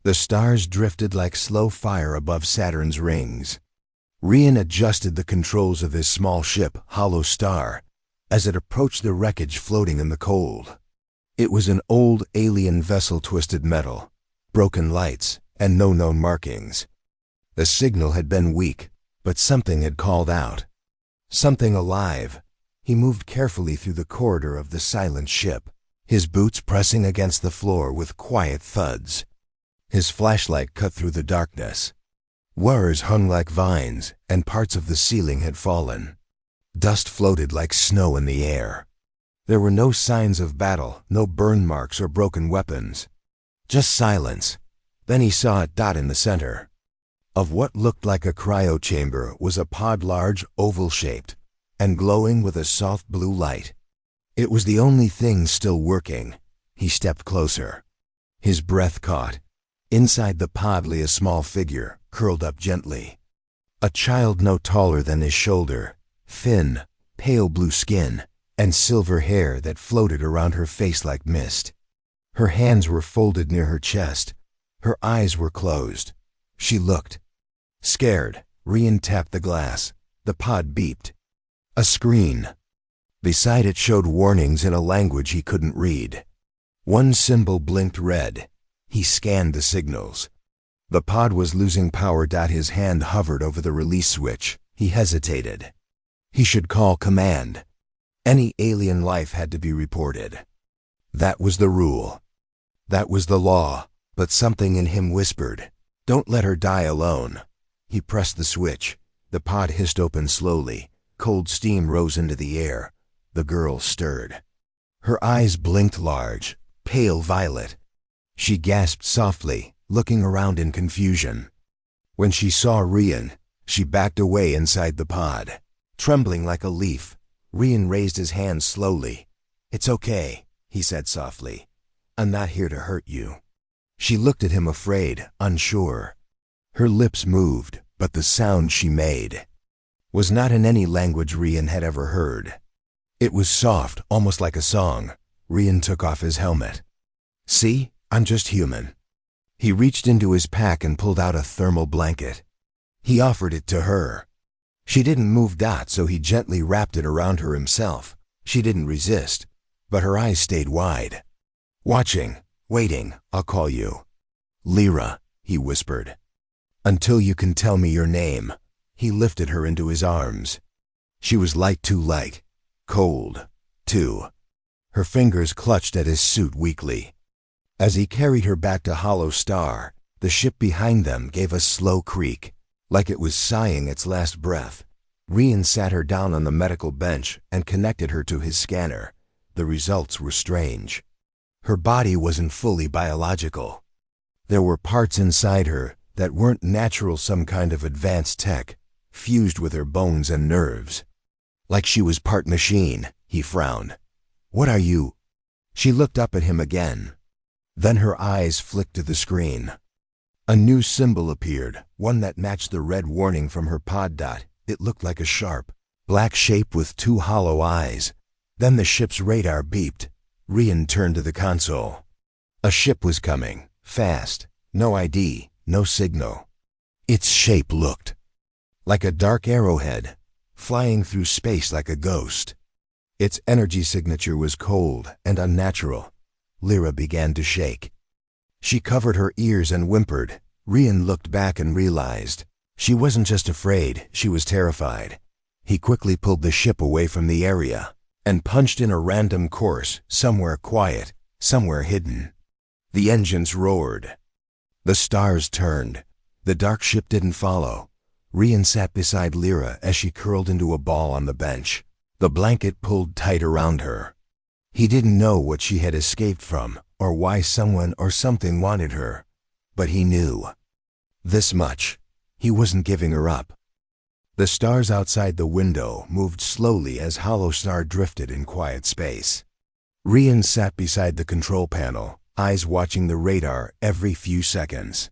The stars drifted like slow fire above Saturn's rings. Rian adjusted the controls of his small ship, Hollow Star, as it approached the wreckage floating in the cold. It was an old alien vessel, twisted metal, broken lights, and no known markings. The signal had been weak, but something had called out. Something alive. He moved carefully through the corridor of the silent ship, his boots pressing against the floor with quiet thuds. His flashlight cut through the darkness. Wires hung like vines, and parts of the ceiling had fallen. Dust floated like snow in the air. There were no signs of battle, no burn marks or broken weapons. Just silence. Then he saw a dot in the center. Of what looked like a cryo chamber was a pod, large, oval-shaped, and glowing with a soft blue light. It was the only thing still working. He stepped closer. His breath caught. Inside the pod lay a small figure, curled up gently. A child no taller than his shoulder, thin, pale blue skin, and silver hair that floated around her face like mist. Her hands were folded near her chest. Her eyes were closed. She looked. Scared, Rian tapped the glass. The pod beeped. A screen. Beside it showed warnings in a language he couldn't read. One symbol blinked red. He scanned the signals. The pod was losing power. His hand hovered over the release switch. He hesitated. He should call command. Any alien life had to be reported. That was the rule. That was the law. But something in him whispered, "Don't let her die alone." He pressed the switch. The pod hissed open slowly. Cold steam rose into the air. The girl stirred. Her eyes blinked large, pale violet. She gasped softly, looking around in confusion. When she saw Rian, she backed away inside the pod. Trembling like a leaf, Rian raised his hand slowly. "It's okay," he said softly. "I'm not here to hurt you." She looked at him, afraid, unsure. Her lips moved, but the sound she made was not in any language Rian had ever heard. It was soft, almost like a song. Rian took off his helmet. "See, I'm just human." He reached into his pack and pulled out a thermal blanket. He offered it to her. She didn't move, so he gently wrapped it around her himself. She didn't resist, but her eyes stayed wide. Watching, waiting. "I'll call you Lyra," he whispered. "Until you can tell me your name." He lifted her into his arms. She was light, too light. Cold, too. Her fingers clutched at his suit weakly. As he carried her back to Hollow Star, the ship behind them gave a slow creak, like it was sighing its last breath. Rian sat her down on the medical bench and connected her to his scanner. The results were strange. Her body wasn't fully biological. There were parts inside her that weren't natural, some kind of advanced tech, fused with her bones and nerves. Like she was part machine. He frowned. "What are you?" She looked up at him again. Then her eyes flicked to the screen. A new symbol appeared, one that matched the red warning from her pod. It looked like a sharp, black shape with two hollow eyes. Then the ship's radar beeped. Rian turned to the console. A ship was coming, fast. No ID, no signal. Its shape looked like a dark arrowhead, flying through space like a ghost. Its energy signature was cold and unnatural. Lyra began to shake. She covered her ears and whimpered. Rian looked back and realized she wasn't just afraid, she was terrified. He quickly pulled the ship away from the area and punched in a random course, somewhere quiet, somewhere hidden. The engines roared. The stars turned. The dark ship didn't follow. Rian sat beside Lyra as she curled into a ball on the bench. The blanket pulled tight around her. He didn't know what she had escaped from, or why someone or something wanted her. But he knew this much. He wasn't giving her up. The stars outside the window moved slowly as Hollow Star drifted in quiet space. Rian sat beside the control panel, eyes watching the radar every few seconds.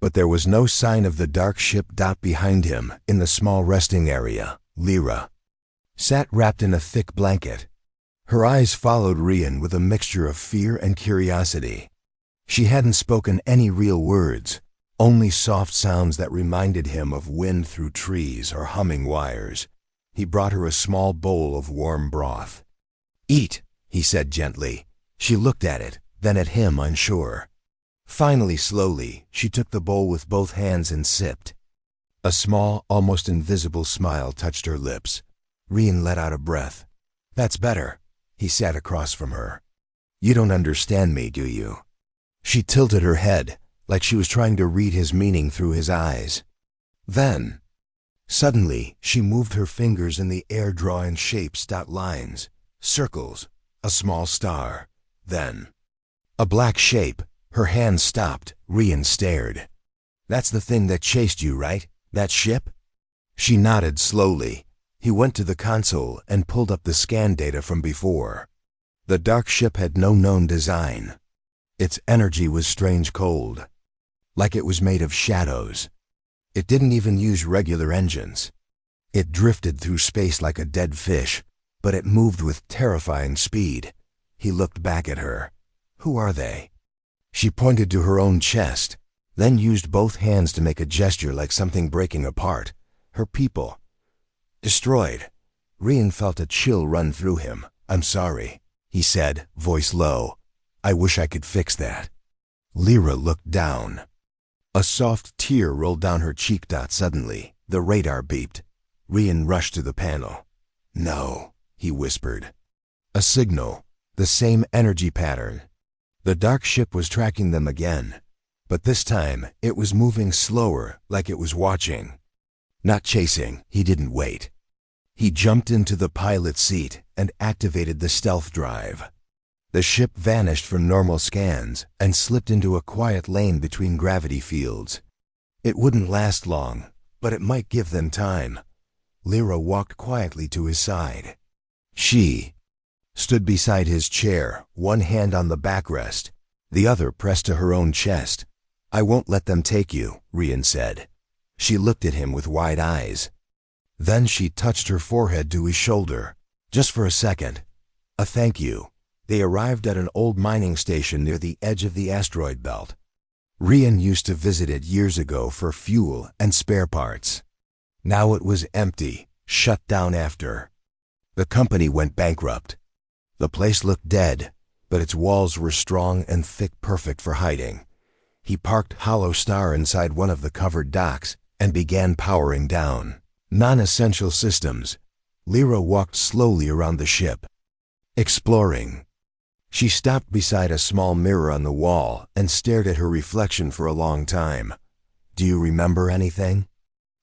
But there was no sign of the dark ship. Behind him, in the small resting area, Lyra sat wrapped in a thick blanket. Her eyes followed Rian with a mixture of fear and curiosity. She hadn't spoken any real words, only soft sounds that reminded him of wind through trees or humming wires. He brought her a small bowl of warm broth. "Eat," he said gently. She looked at it, then at him, unsure. Finally, slowly, she took the bowl with both hands and sipped. A small, almost invisible smile touched her lips. Rian let out a breath. "That's better." He sat across from her. "You don't understand me, do you?" She tilted her head, like she was trying to read his meaning through his eyes. Then, suddenly, she moved her fingers in the air, drawing shapes, dot lines, circles, a small star. Then, a black shape. Her hand stopped. Rian stared. "That's the thing that chased you, right? That ship?" She nodded slowly. He went to the console and pulled up the scan data from before. The dark ship had no known design. Its energy was strange cold, like it was made of shadows. It didn't even use regular engines. It drifted through space like a dead fish, but it moved with terrifying speed. He looked back at her. "Who are they?" She pointed to her own chest, then used both hands to make a gesture like something breaking apart. "Her people. Destroyed." Rian felt a chill run through him. "I'm sorry," he said, voice low. "I wish I could fix that." Lyra looked down. A soft tear rolled down her cheek. Suddenly, the radar beeped. Rian rushed to the panel. "No," he whispered. A signal, the same energy pattern. The dark ship was tracking them again, but this time it was moving slower, like it was watching. Not chasing. He didn't wait. He jumped into the pilot's seat and activated the stealth drive. The ship vanished from normal scans and slipped into a quiet lane between gravity fields. It wouldn't last long, but it might give them time. Lyra walked quietly to his side. She stood beside his chair, one hand on the backrest, the other pressed to her own chest. "I won't let them take you," Rian said. She looked at him with wide eyes. Then she touched her forehead to his shoulder. "Just for a second. A thank you." They arrived at an old mining station near the edge of the asteroid belt. Rian used to visit it years ago for fuel and spare parts. Now it was empty, shut down after. The company went bankrupt. The place looked dead, but its walls were strong and thick, perfect for hiding. He parked Hollow Star inside one of the covered docks and began powering down non-essential systems. Lyra walked slowly around the ship, exploring. She stopped beside a small mirror on the wall and stared at her reflection for a long time. "Do you remember anything?"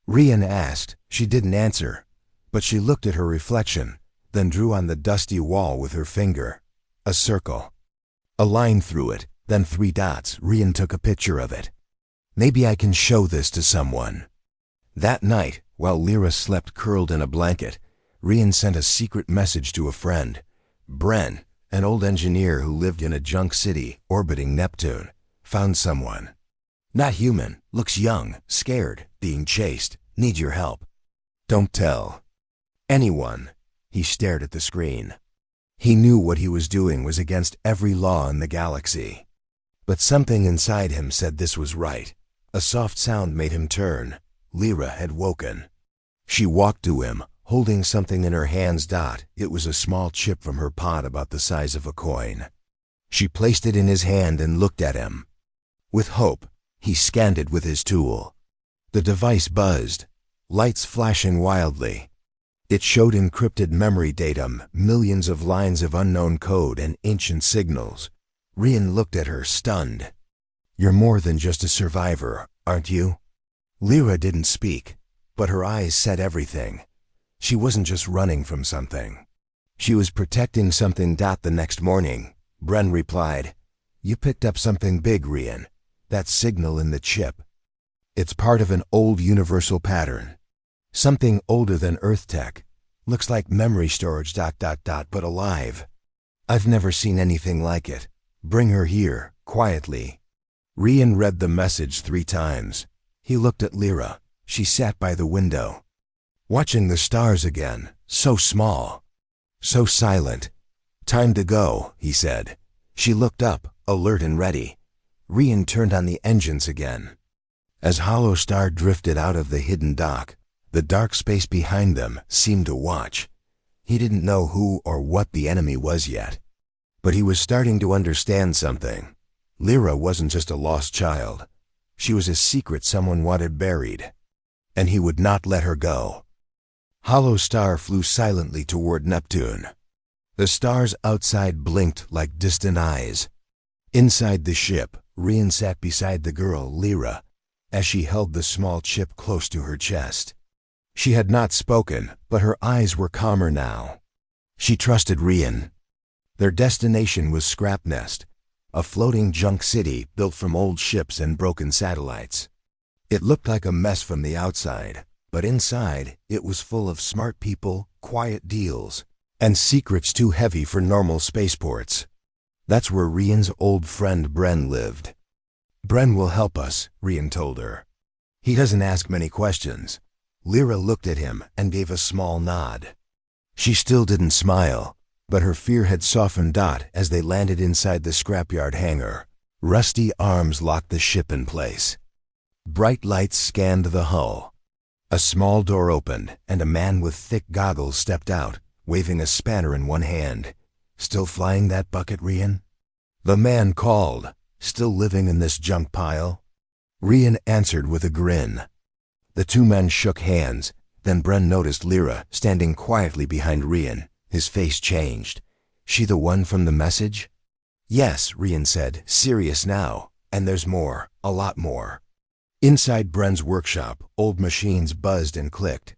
Rian asked. She didn't answer, but she looked at her reflection, then drew on the dusty wall with her finger. A circle. A line through it, then 3 dots. Rian took a picture of it. "Maybe I can show this to someone." That night, while Lyra slept curled in a blanket, Rian sent a secret message to a friend. Bren, an old engineer who lived in a junk city orbiting Neptune, found someone. "Not human, looks young, scared, being chased, need your help. Don't tell anyone." He stared at the screen. He knew what he was doing was against every law in the galaxy. But something inside him said this was right. A soft sound made him turn. Lyra had woken. She walked to him, holding something in her hands. It was a small chip from her pod about the size of a coin. She placed it in his hand and looked at him. With hope, he scanned it with his tool. The device buzzed, lights flashing wildly. It showed encrypted memory data, millions of lines of unknown code and ancient signals. Rian looked at her, stunned. "You're more than just a survivor, aren't you?" Lyra didn't speak, but her eyes said everything. She wasn't just running from something. She was protecting something. The next morning, Bren replied, "You picked up something big, Rian. That signal in the chip. It's part of an old universal pattern. Something older than Earth tech. Looks like memory storage. But alive. I've never seen anything like it. Bring her here, quietly." Rian read the message 3 times. He looked at Lyra. She sat by the window, watching the stars again, so small, so silent. "Time to go," he said. She looked up, alert and ready. Rian turned on the engines again. As Hollow Star drifted out of the hidden dock, the dark space behind them seemed to watch. He didn't know who or what the enemy was yet, but he was starting to understand something. Lyra wasn't just a lost child. She was a secret someone wanted buried, and he would not let her go. Hollow Star flew silently toward Neptune. The stars outside blinked like distant eyes. Inside the ship, Rian sat beside the girl, Lyra, as she held the small chip close to her chest. She had not spoken, but her eyes were calmer now. She trusted Rian. Their destination was Scrap Nest, a floating junk city built from old ships and broken satellites. It looked like a mess from the outside, but inside it was full of smart people, quiet deals, and secrets too heavy for normal spaceports. That's where Rian's old friend Bren lived. Bren will help us, Rian told her. He doesn't ask many questions. Lyra looked at him and gave a small nod. She still didn't smile, but her fear had softened as they landed inside the scrapyard hangar. Rusty arms locked the ship in place. Bright lights scanned the hull. A small door opened, and a man with thick goggles stepped out, waving a spanner in one hand. Still flying that bucket, Rian? The man called. Still living in this junk pile? Rian answered with a grin. The two men shook hands. Then Bren noticed Lyra standing quietly behind Rian. His face changed. She the one from the message? Yes, Rian said, serious now. And there's more, a lot more. Inside Bren's workshop, old machines buzzed and clicked.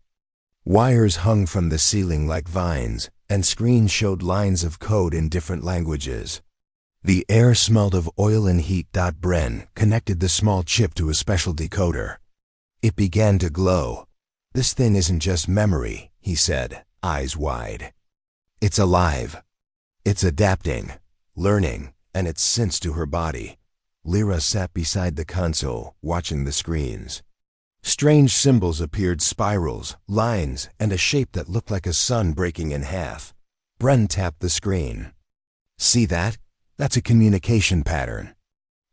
Wires hung from the ceiling like vines, and screens showed lines of code in different languages. The air smelled of oil and heat. Bren connected the small chip to a special decoder. It began to glow. This thing isn't just memory, he said, eyes wide. It's alive. It's adapting, learning, and it syncs to her body. Lyra sat beside the console, watching the screens. Strange symbols appeared, spirals, lines, and a shape that looked like a sun breaking in half. Bren tapped the screen. See that? That's a communication pattern.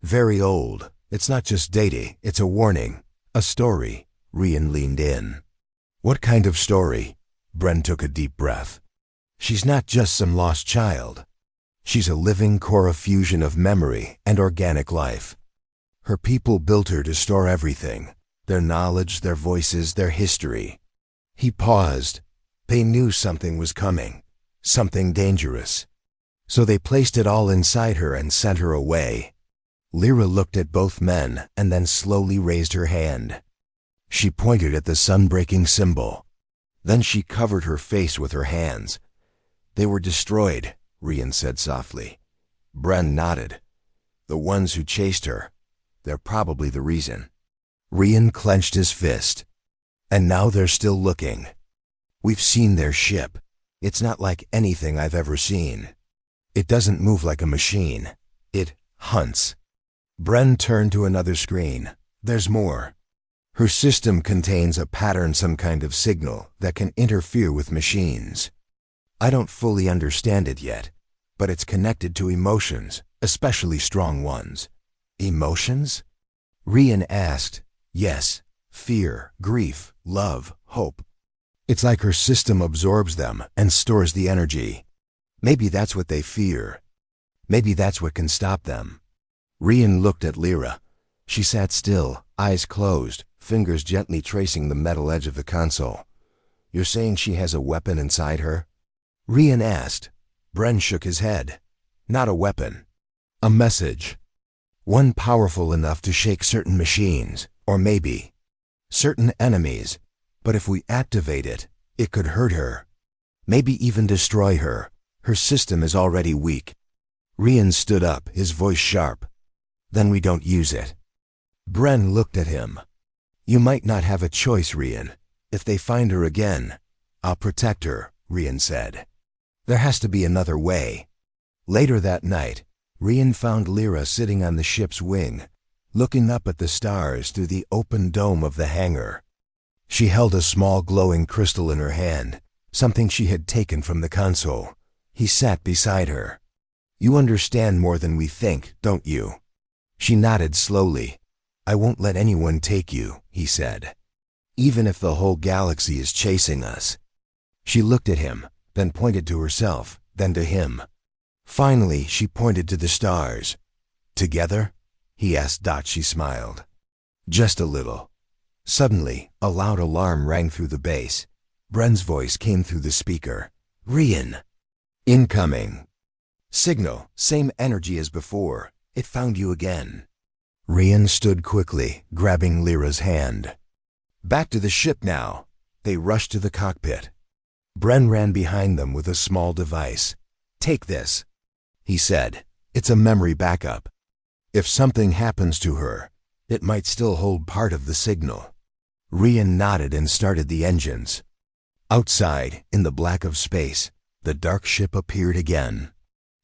Very old. It's not just data, it's a warning. A story. Rian leaned in. What kind of story? Bren took a deep breath. She's not just some lost child. She's a living core fusion of memory and organic life. Her people built her to store everything. Their knowledge, their voices, their history. He paused. They knew something was coming. Something dangerous. So they placed it all inside her and sent her away. Lyra looked at both men and then slowly raised her hand. She pointed at the sun-breaking symbol. Then she covered her face with her hands. They were destroyed, Rian said softly. Bren nodded. The ones who chased her. They're probably the reason. Rian clenched his fist. And now they're still looking. We've seen their ship. It's not like anything I've ever seen. It doesn't move like a machine. It hunts. Bren turned to another screen. There's more. Her system contains a pattern, some kind of signal that can interfere with machines. I don't fully understand it yet, but it's connected to emotions, especially strong ones. Emotions? Rian asked. Yes, fear, grief, love, hope. It's like her system absorbs them and stores the energy. Maybe that's what they fear. Maybe that's what can stop them. Rian looked at Lyra. She sat still, eyes closed, fingers gently tracing the metal edge of the console. You're saying she has a weapon inside her? Rian asked. Bren shook his head. Not a weapon. A message. One powerful enough to shake certain machines, or maybe certain enemies. But if we activate it, it could hurt her. Maybe even destroy her. Her system is already weak. Rian stood up, his voice sharp. Then we don't use it. Bren looked at him. You might not have a choice, Rian. If they find her again, I'll protect her, Rian said. There has to be another way. Later that night, Rian found Lyra sitting on the ship's wing, looking up at the stars through the open dome of the hangar. She held a small glowing crystal in her hand, something she had taken from the console. He sat beside her. You understand more than we think, don't you? She nodded slowly. "I won't let anyone take you," he said. "Even if the whole galaxy is chasing us." She looked at him, then pointed to herself, then to him. Finally, she pointed to the stars. "Together?" he asked. She smiled. "Just a little." Suddenly, a loud alarm rang through the base. Bren's voice came through the speaker. "Rian!" "Incoming." "Signal, same energy as before. It found you again." Rian stood quickly, grabbing Lyra's hand. "Back to the ship now." They rushed to the cockpit. Bren ran behind them with a small device. "Take this," he said. "It's a memory backup. If something happens to her, it might still hold part of the signal." Rian nodded and started the engines. Outside, in the black of space, the dark ship appeared again.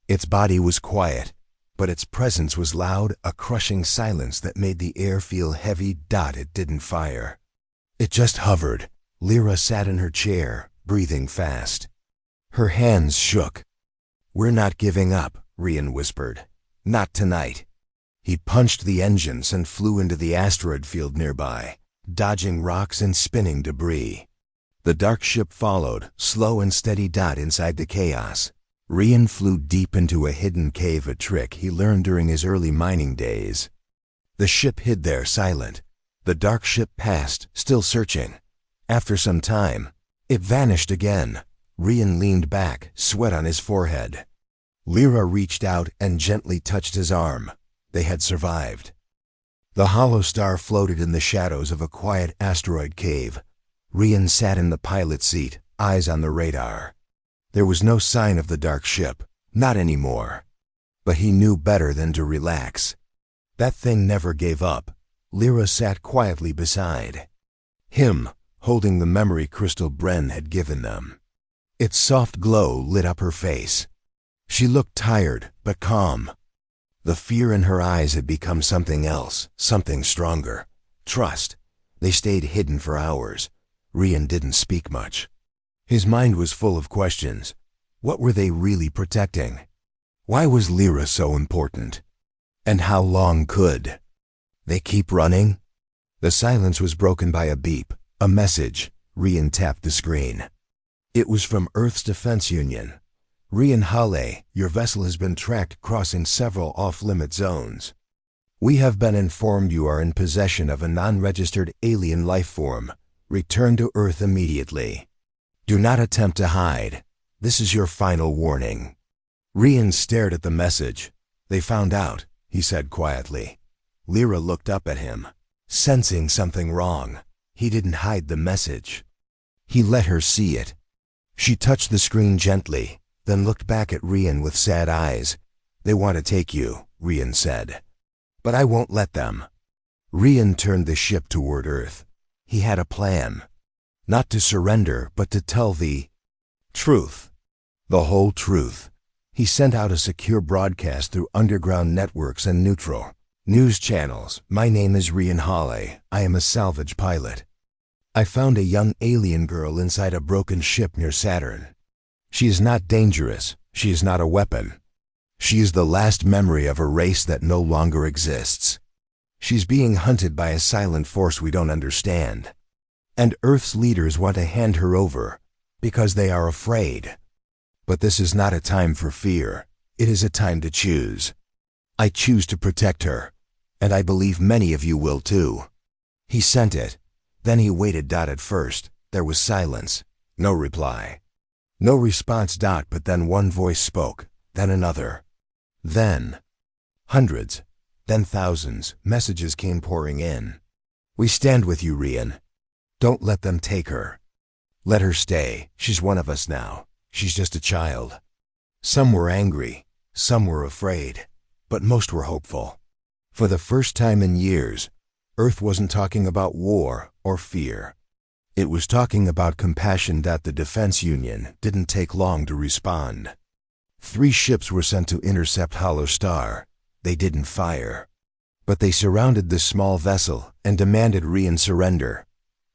Its body was quiet, but its presence was loud, a crushing silence that made the air feel heavy. It didn't fire. It just hovered. Lyra sat in her chair, breathing fast. Her hands shook. "We're not giving up," Rian whispered. "Not tonight." He punched the engines and flew into the asteroid field nearby, dodging rocks and spinning debris. The dark ship followed, slow and steady. Inside the chaos, Rian flew deep into a hidden cave, a trick he learned during his early mining days. The ship hid there, silent. The dark ship passed, still searching. After some time, it vanished again. Rian leaned back, sweat on his forehead. Lyra reached out and gently touched his arm. They had survived. The hollow star floated in the shadows of a quiet asteroid cave. Rian sat in the pilot seat, eyes on the radar. There was no sign of the dark ship, not anymore. But he knew better than to relax. That thing never gave up. Lyra sat quietly beside him, holding the memory crystal Bren had given them. Its soft glow lit up her face. She looked tired, but calm. The fear in her eyes had become something else, something stronger. Trust. They stayed hidden for hours. Rian didn't speak much. His mind was full of questions. What were they really protecting? Why was Lyra so important? And how long could they keep running? The silence was broken by a beep, a message. Rian tapped the screen. It was from Earth's Defense Union. "Rian Hale, your vessel has been tracked crossing several off-limit zones. We have been informed you are in possession of a non-registered alien life form. Return to Earth immediately. Do not attempt to hide. This is your final warning." Rian stared at the message. "They found out," he said quietly. Lyra looked up at him, sensing something wrong. He didn't hide the message. He let her see it. She touched the screen gently, then looked back at Rian with sad eyes. "They want to take you," Rian said. "But I won't let them." Rian turned the ship toward Earth. He had a plan. Not to surrender, but to tell the truth. The whole truth. He sent out a secure broadcast through underground networks and neutral news channels. "My name is Rian Hale. I am a salvage pilot. I found a young alien girl inside a broken ship near Saturn. She is not dangerous. She is not a weapon. She is the last memory of a race that no longer exists. She's being hunted by a silent force we don't understand. And Earth's leaders want to hand her over because they are afraid. But this is not a time for fear. It is a time to choose. I choose to protect her, and I believe many of you will too." He sent it. Then he waited. At first, there was silence. No reply. No response. But then one voice spoke, then another. Then hundreds, then thousands. Messages came pouring in. "We stand with you, Rian. Don't let them take her. Let her stay. She's one of us now. She's just a child." Some were angry, some were afraid, but most were hopeful. For the first time in years, Earth wasn't talking about war or fear. It was talking about compassion. The Defense Union didn't take long to respond. 3 ships were sent to intercept Hollow Star. They didn't fire. But they surrounded the small vessel and demanded Rian's surrender.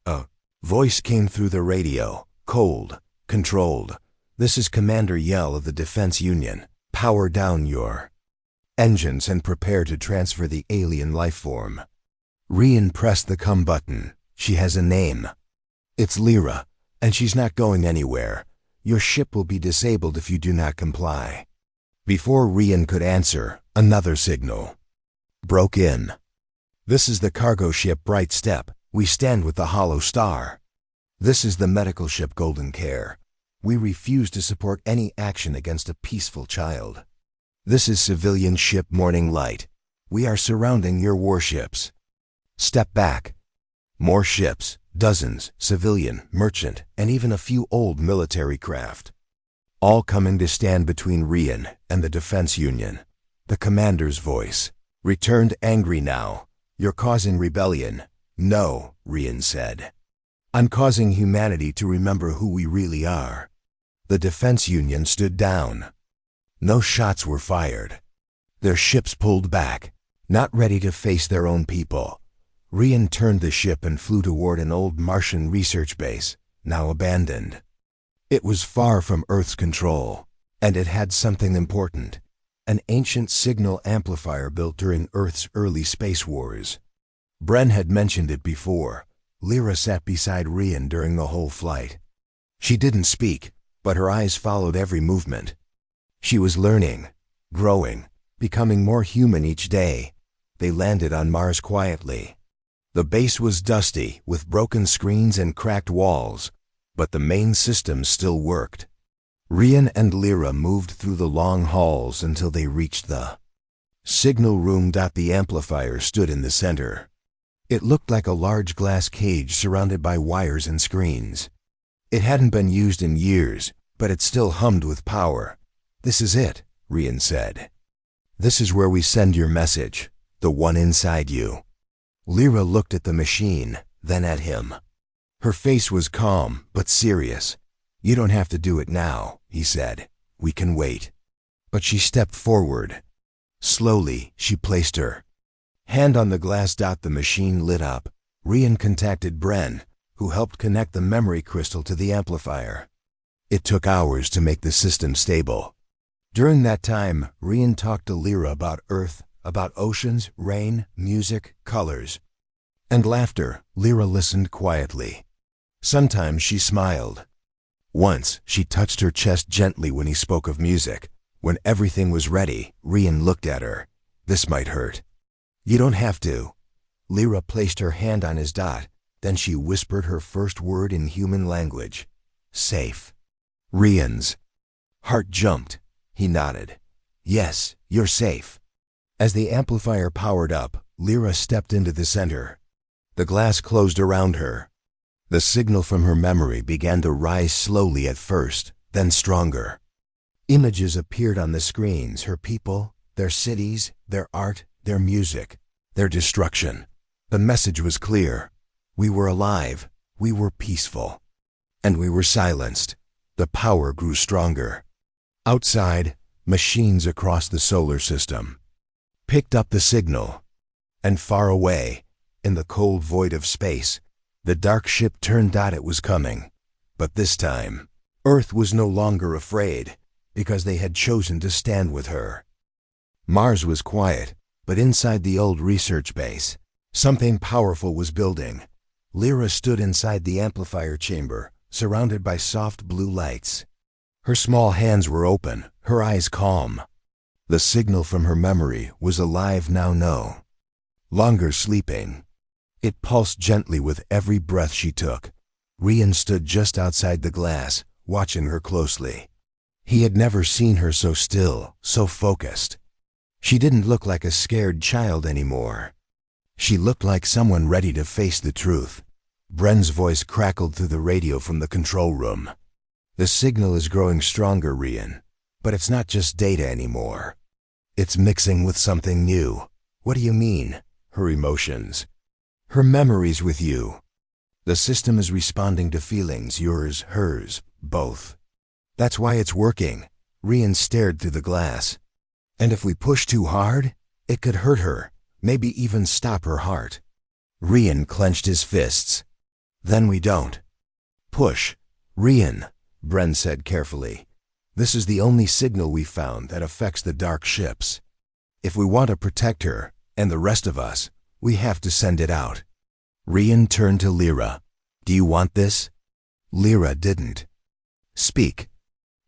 A voice came through the radio, cold, controlled. "This is Commander Yell of the Defense Union. Power down your..." engines, and prepare to transfer the alien life form. Rian pressed the come button. She has a name. It's Lyra, and she's not going anywhere. Your ship will be disabled if you do not comply. Before Rian could answer, another signal broke in. This is the cargo ship Bright Step. We stand with the Hollow Star. This is the medical ship Golden Care. We refuse to support any action against a peaceful child. This is civilian ship Morning Light. We are surrounding your warships. Step back. More ships, dozens, civilian, merchant, and even a few old military craft. All coming to stand between Rian and the Defense Union. The commander's voice returned angry now. You're causing rebellion. No, Rian said. I'm causing humanity to remember who we really are. The Defense Union stood down. No shots were fired. Their ships pulled back, not ready to face their own people. Rian turned the ship and flew toward an old Martian research base, now abandoned. It was far from Earth's control, and it had something important. An ancient signal amplifier built during Earth's early space wars. Bren had mentioned it before. Lyra sat beside Rian during the whole flight. She didn't speak, but her eyes followed every movement. She was learning, growing, becoming more human each day. They landed on Mars quietly. The base was dusty, with broken screens and cracked walls, but the main system still worked. Rian and Lyra moved through the long halls until they reached the signal room. The amplifier stood in the center. It looked like a large glass cage surrounded by wires and screens. It hadn't been used in years, but it still hummed with power. This is it, Rian said. This is where we send your message, the one inside you. Lyra looked at the machine, then at him. Her face was calm, but serious. You don't have to do it now, he said. We can wait. But she stepped forward. Slowly, she placed her hand on the glass. The machine lit up. Rian contacted Bren, who helped connect the memory crystal to the amplifier. It took hours to make the system stable. During that time, Rian talked to Lyra about Earth, about oceans, rain, music, colors, and laughter. Lyra listened quietly. Sometimes she smiled. Once, she touched her chest gently when he spoke of music. When everything was ready, Rian looked at her. This might hurt. You don't have to. Lyra placed her hand on his dot. Then she whispered her first word in human language. Safe. Rian's heart jumped. He nodded. Yes, you're safe. As the amplifier powered up, Lyra stepped into the center. The glass closed around her. The signal from her memory began to rise slowly at first, then stronger. Images appeared on the screens, her people, their cities, their art, their music, their destruction. The message was clear. We were alive, we were peaceful, and we were silenced. The power grew stronger. Outside, machines across the solar system picked up the signal, and far away, in the cold void of space, the dark ship turned. It was coming. But this time, Earth was no longer afraid, because they had chosen to stand with her. Mars was quiet, but inside the old research base, something powerful was building. Lyra stood inside the amplifier chamber, surrounded by soft blue lights. Her small hands were open, her eyes calm. The signal from her memory was alive now. No longer sleeping. It pulsed gently with every breath she took. Rian stood just outside the glass, watching her closely. He had never seen her so still, so focused. She didn't look like a scared child anymore. She looked like someone ready to face the truth. Bren's voice crackled through the radio from the control room. The signal is growing stronger, Rian. But it's not just data anymore. It's mixing with something new. What do you mean? Her emotions. Her memories with you. The system is responding to feelings, yours, hers, both. That's why it's working. Rian stared through the glass. And if we push too hard, it could hurt her, maybe even stop her heart. Rian clenched his fists. Then we don't push. Rian, Bren said carefully. This is the only signal we found that affects the dark ships. If we want to protect her, and the rest of us, we have to send it out. Rian turned to Lyra. Do you want this? Lyra didn't speak,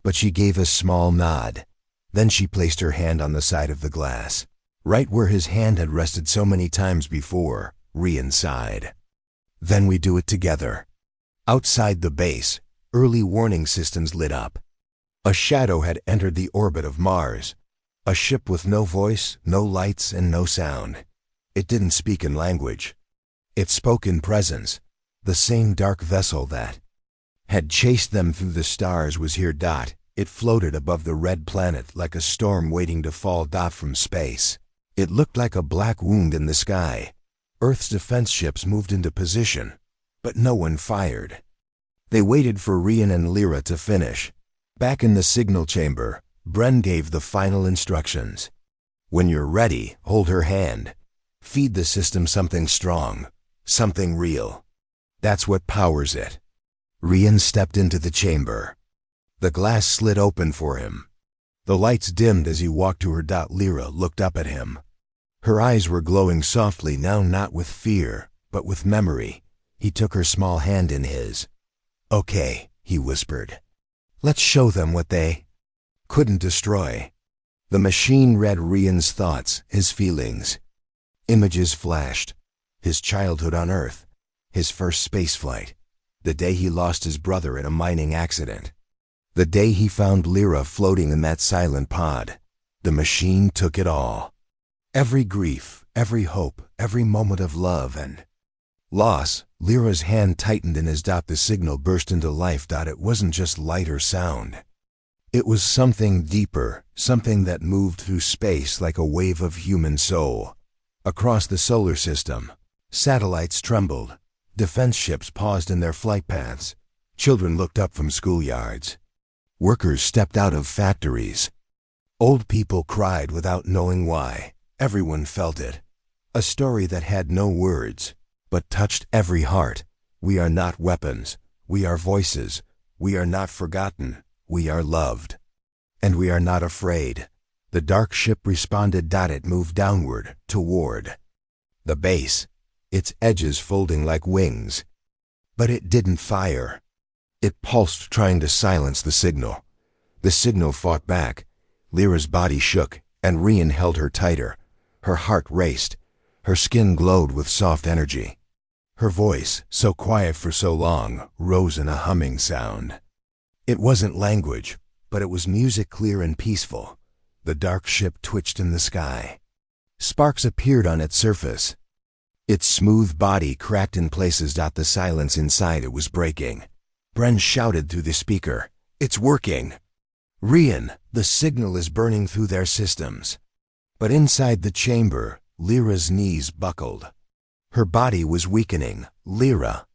but she gave a small nod. Then she placed her hand on the side of the glass, right where his hand had rested so many times before. Rian sighed. Then we do it together. Outside the base, early warning systems lit up. A shadow had entered the orbit of Mars. A ship with no voice, no lights, and no sound. It didn't speak in language. It spoke in presence. The same dark vessel that had chased them through the stars was here. It floated above the red planet like a storm waiting to fall. From space. It looked like a black wound in the sky. Earth's defense ships moved into position, but no one fired. They waited for Rian and Lyra to finish. Back in the signal chamber, Bren gave the final instructions. When you're ready, hold her hand. Feed the system something strong, something real. That's what powers it. Rian stepped into the chamber. The glass slid open for him. The lights dimmed as he walked to her. Lyra looked up at him. Her eyes were glowing softly now, not with fear, but with memory. He took her small hand in his. Okay, he whispered. Let's show them what they couldn't destroy. The machine read Rian's thoughts, his feelings. Images flashed. His childhood on Earth. His first spaceflight. The day he lost his brother in a mining accident. The day he found Lyra floating in that silent pod. The machine took it all. Every grief, every hope, every moment of love and loss. Lyra's hand tightened in his. The signal burst into life. It wasn't just light or sound. It was something deeper, something that moved through space like a wave of human soul. Across the solar system, satellites trembled. Defense ships paused in their flight paths. Children looked up from schoolyards. Workers stepped out of factories. Old people cried without knowing why. Everyone felt it. A story that had no words, but touched every heart. We are not weapons. We are voices. We are not forgotten. We are loved. And we are not afraid. The dark ship responded. It moved downward, toward the base, its edges folding like wings. But it didn't fire. It pulsed, trying to silence the signal. The signal fought back. Lyra's body shook, and Rian held her tighter. Her heart raced. Her skin glowed with soft energy. Her voice, so quiet for so long, rose in a humming sound. It wasn't language, but it was music, clear and peaceful. The dark ship twitched in the sky. Sparks appeared on its surface. Its smooth body cracked in places. The silence inside it was breaking. Bren shouted through the speaker, "It's working! Rian, the signal is burning through their systems." But inside the chamber, Lyra's knees buckled. Her body was weakening. Lyra.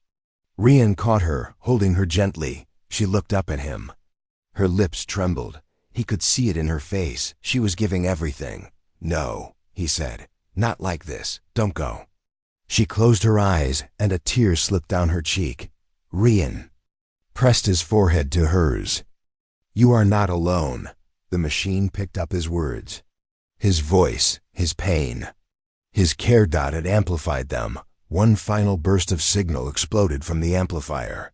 Rian caught her, holding her gently. She looked up at him. Her lips trembled. He could see it in her face. She was giving everything. "No," he said. "Not like this. Don't go." She closed her eyes, and a tear slipped down her cheek. Rian pressed his forehead to hers. "You are not alone." The machine picked up his words. His voice, his pain, his care. It amplified them. One final burst of signal exploded from the amplifier.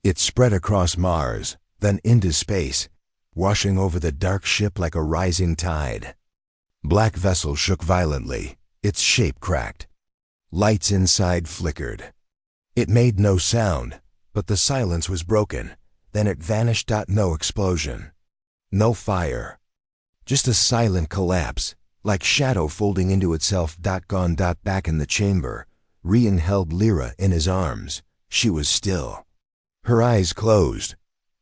It spread across Mars, then into space, washing over the dark ship like a rising tide. Black vessel shook violently. Its shape cracked. Lights inside flickered. It made no sound, but the silence was broken. Then it vanished. No explosion. No fire. Just a silent collapse, like shadow folding into itself. Gone. Back in the chamber, Rian held Lyra in his arms. She was still. Her eyes closed.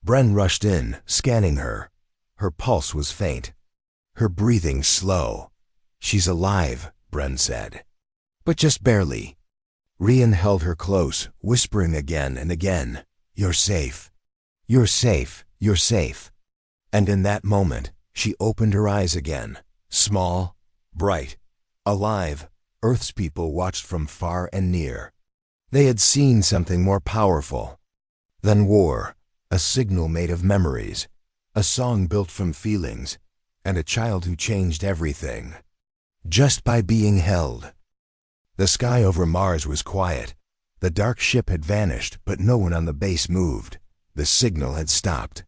Bren rushed in, scanning her. Her pulse was faint. Her breathing slow. "She's alive," Bren said. "But just barely." Rian held her close, whispering again and again, "You're safe. You're safe. You're safe." And in that moment, she opened her eyes again, small, bright, alive. Earth's people watched from far and near. They had seen something more powerful than war, a signal made of memories, a song built from feelings, and a child who changed everything. just by being held. The sky over Mars was quiet. The dark ship had vanished, but no one on the base moved. The signal had stopped.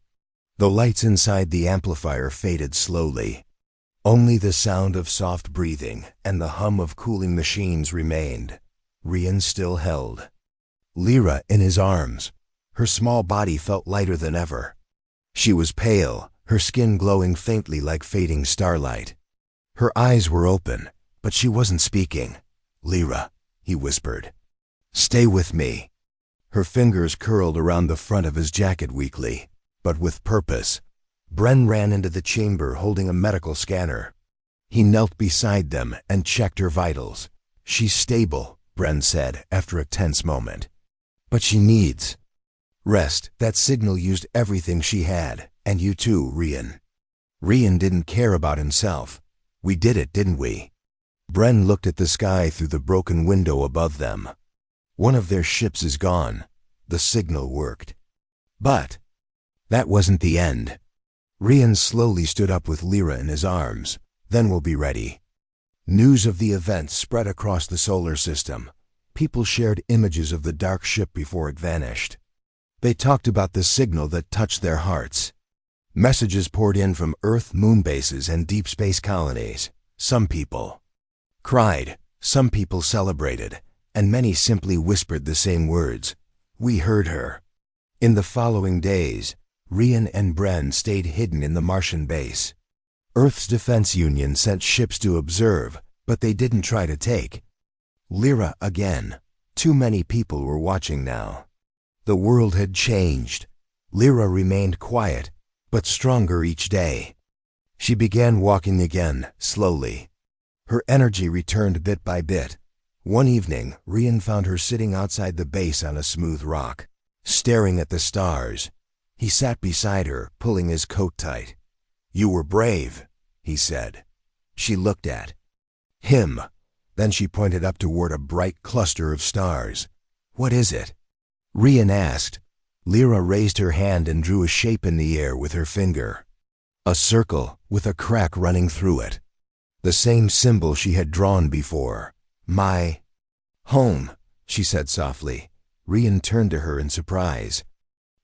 The lights inside the amplifier faded slowly. Only the sound of soft breathing and the hum of cooling machines remained. Rian still held Lyra in his arms. Her small body felt lighter than ever. She was pale, her skin glowing faintly like fading starlight. Her eyes were open, but she wasn't speaking. "Lyra," he whispered. "Stay with me." Her fingers curled around the front of his jacket weakly, but with purpose. Bren ran into the chamber holding a medical scanner. He knelt beside them and checked her vitals. "She's stable," Bren said after a tense moment. "But she needs rest." That signal used everything she had, and you too, Rian. Rian didn't care about himself. "We did it, didn't we?" Bren looked at the sky through the broken window above them. "One of their ships is gone." The signal worked. But that wasn't the end. Rian slowly stood up with Lyra in his arms. "Then we'll be ready." News of the event spread across the solar system. People shared images of the dark ship before it vanished. They talked about the signal that touched their hearts. Messages poured in from Earth, moon bases, and deep space colonies. Some people cried, some people celebrated, and many simply whispered the same words. "We heard her." In the following days, Rian and Bren stayed hidden in the Martian base. Earth's defense union sent ships to observe, but they didn't try to take Lyra again. Too many people were watching now. The world had changed. Lyra remained quiet, but stronger each day. She began walking again, slowly. Her energy returned bit by bit. One evening, Rian found her sitting outside the base on a smooth rock, staring at the stars. He sat beside her, pulling his coat tight. "You were brave," he said. She looked at him. Then she pointed up toward a bright cluster of stars. "What is it?" Rian asked. Lyra raised her hand and drew a shape in the air with her finger. A circle with a crack running through it. The same symbol she had drawn before. "My home," she said softly. Rian turned to her in surprise.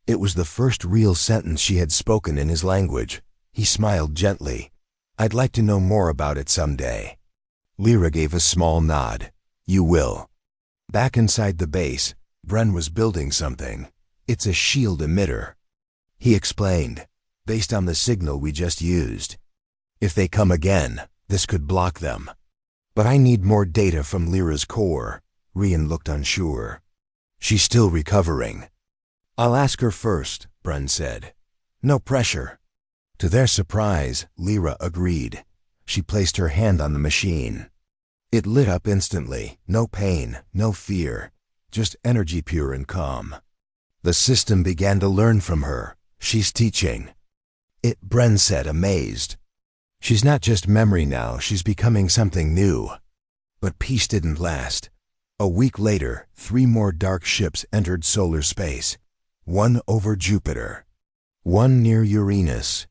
It was the first real sentence she had spoken in his language. He smiled gently. "I'd like to know more about it someday." Lyra gave a small nod. "You will." Back inside the base, Bren was building something. "It's a shield emitter," he explained, "based on the signal we just used. If they come again, this could block them. But I need more data from Lyra's core." Rian looked unsure. "She's still recovering." "I'll ask her first," Bren said. "No pressure." To their surprise, Lyra agreed. She placed her hand on the machine. It lit up instantly. No pain, no fear, just energy pure and calm. The system began to learn from her. "She's teaching it," Bren said, amazed. "She's not just memory now, she's becoming something new." But peace didn't last. A week later, 3 more dark ships entered solar space. One over Jupiter, one near Uranus,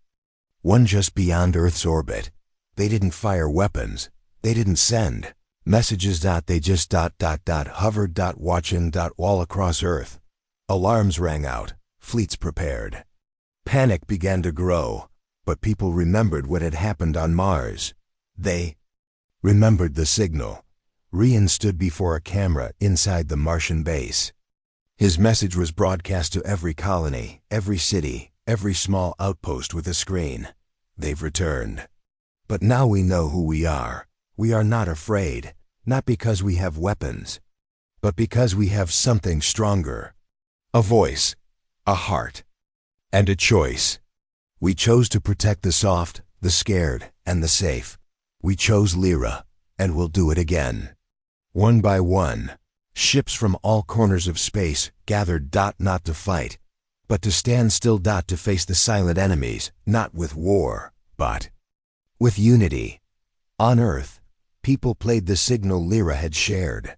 one just beyond Earth's orbit. They didn't fire weapons. They didn't send messages. They just hovered, watching, all across Earth. Alarms rang out. Fleets prepared. Panic began to grow, but people remembered what had happened on Mars. They remembered the signal. Rian stood before a camera inside the Martian base. His message was broadcast to every colony, every city, every small outpost with a screen. "They've returned. But now we know who we are. We are not afraid, not because we have weapons, but because we have something stronger. A voice, a heart, and a choice. We chose to protect the soft, the scared, and the safe. We chose Lyra, and we'll do it again." One by one, ships from all corners of space gathered, not to fight, but to stand still, to face the silent enemies, not with war, but with unity. On Earth, people played the signal Lyra had shared.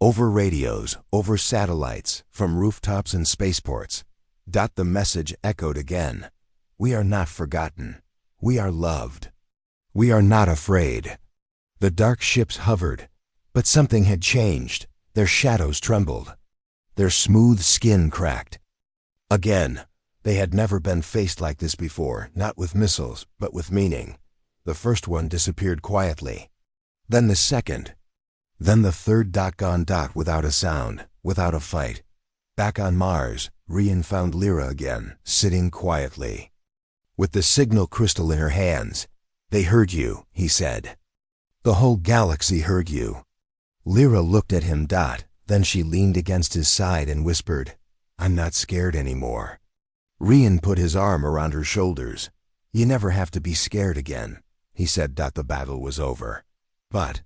Over radios, over satellites, from rooftops and spaceports. The message echoed again. "We are not forgotten. We are loved. We are not afraid." The dark ships hovered, but something had changed. Their shadows trembled. Their smooth skin cracked. Again, they had never been faced like this before, not with missiles, but with meaning. The first one disappeared quietly. Then the second. Then the third gone without a sound, without a fight. Back on Mars, Rian found Lyra again, sitting quietly. With the signal crystal in her hands. "They heard you," he said. "The whole galaxy heard you." Lyra looked at him. Then she leaned against his side and whispered, "I'm not scared anymore." Rian put his arm around her shoulders. "You never have to be scared again," he said. The battle was over. But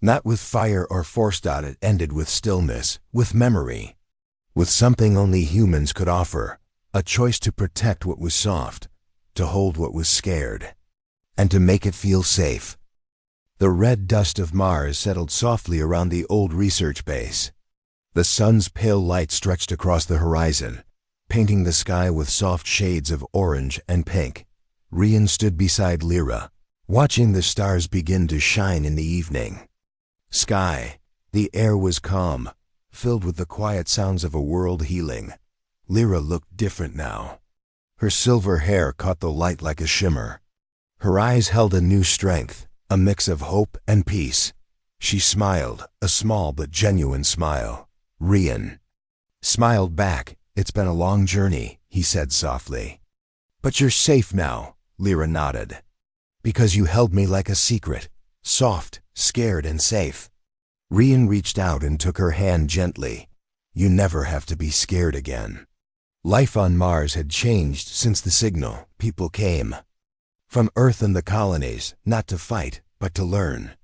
not with fire or force. It ended with stillness, with memory, with something only humans could offer, a choice to protect what was soft, to hold what was scared, and to make it feel safe. The red dust of Mars settled softly around the old research base. The sun's pale light stretched across the horizon, painting the sky with soft shades of orange and pink. Rian stood beside Lyra, watching the stars begin to shine in the evening sky. The air was calm, filled with the quiet sounds of a world healing. Lyra looked different now. Her silver hair caught the light like a shimmer. Her eyes held a new strength, a mix of hope and peace. She smiled, a small but genuine smile. Rian smiled back. "It's been a long journey," he said softly. "But you're safe now," Lyra nodded. "Because you held me like a secret, soft, scared, and safe." Rian reached out and took her hand gently. "You never have to be scared again." Life on Mars had changed since the signal. People came from Earth and the colonies, not to fight, but to learn,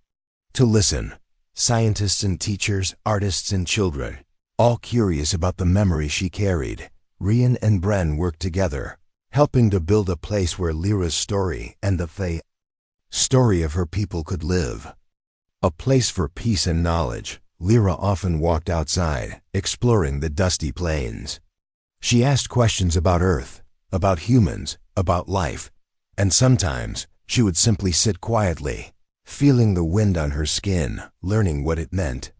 to listen. Scientists and teachers, artists and children, all curious about the memory she carried. Rian and Bren worked together, helping to build a place where Lyra's story and the story of her people could live. A place for peace and knowledge. Lyra often walked outside, exploring the dusty plains. She asked questions about Earth, about humans, about life, and sometimes she would simply sit quietly, feeling the wind on her skin, learning what it meant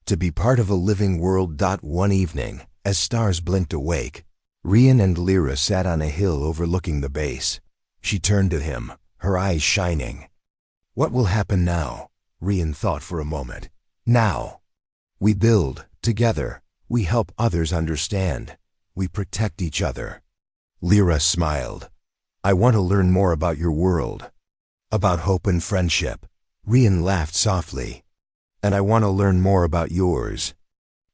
to be part of a living world. One evening, as stars blinked awake, Rian and Lyra sat on a hill overlooking the base. She turned to him, her eyes shining. "What will happen now?" Rian thought for a moment. "Now. We build, together. We help others understand. We protect each other." Lyra smiled. "I want to learn more about your world, about hope and friendship." Rian laughed softly. "And I want to learn more about yours."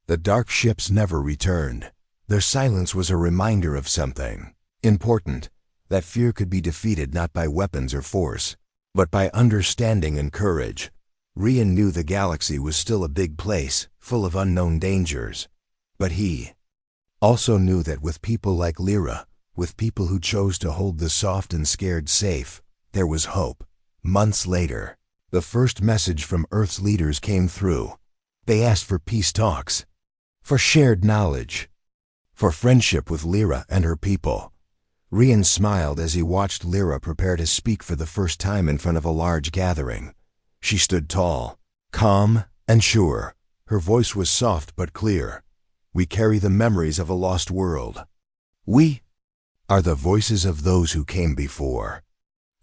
The dark ships never returned. Their silence was a reminder of something important, that fear could be defeated not by weapons or force, but by understanding and courage. Rian knew the galaxy was still a big place, full of unknown dangers. But he also knew that with people like Lyra, with people who chose to hold the soft and scared safe, there was hope. Months later, the first message from Earth's leaders came through. They asked for peace talks, for shared knowledge, for friendship with Lyra and her people. Rian smiled as he watched Lyra prepare to speak for the first time in front of a large gathering. She stood tall, calm, and sure. Her voice was soft but clear. "We carry the memories of a lost world. We are the voices of those who came before.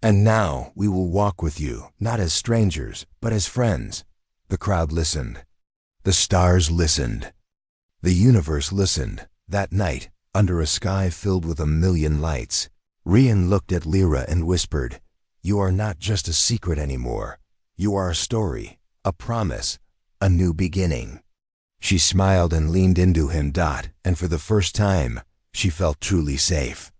And now we will walk with you, not as strangers, but as friends." The crowd listened. The stars listened. The universe listened. That night, under a sky filled with a million lights, Rian looked at Lyra and whispered, "You are not just a secret anymore. You are a story, a promise, a new beginning." She smiled and leaned into him. And for the first time, she felt truly safe.